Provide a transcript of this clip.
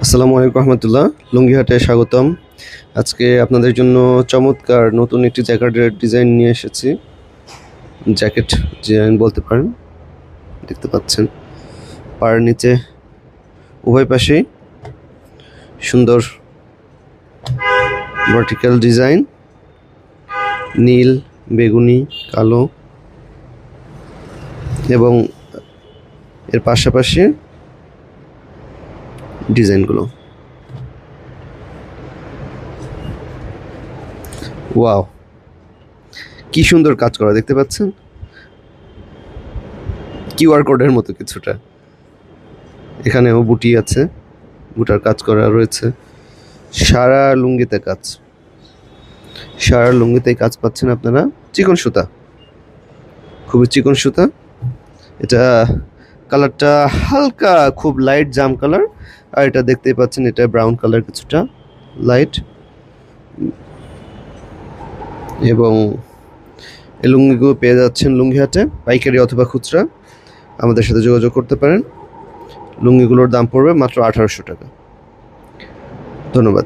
আসসালামু আলাইকুম রহমতুল্লাহ। লুঙ্গিহাটে স্বাগতম। আজকে আপনাদের জন্য চমৎকার নতুন একটি জ্যাকেটের ডিজাইন নিয়ে এসেছি। জ্যাকেট ডিজাইন বলতে পারেন। দেখতে পাচ্ছেন পায়ের নিচে উভয় পাশেই সুন্দর ভার্টিক্যাল ডিজাইন, নীল, বেগুনি, কালো এবং এর পাশাপাশি ডিজাইনগুলো। ওয়াও, কি সুন্দর কাজ করা দেখতে পাচ্ছেন, কিউআর কোডের মতো কিছুটা। এখানেও বুটি আছে, বুটার কাজ করা রয়েছে। সারা লুঙ্গিতে কাজ, সারা লুঙ্গিতেই কাজ পাচ্ছেন আপনারা। চিকন সুতা, খুবই চিকন সুতা। এটা কালারটা হালকা খুব লাইট জাম কালার, আর এটা দেখতেই পাচ্ছেন এটা ব্রাউন কালার কিছুটা লাইট। এবং এই লুঙ্গিগুলো পেয়ে যাচ্ছেন লুঙ্গিহাটে, পাইকারি অথবা খুচরা। আমাদের সাথে যোগাযোগ করতে পারেন। লুঙ্গিগুলোর দাম পড়বে মাত্র 1800 টাকা। ধন্যবাদ।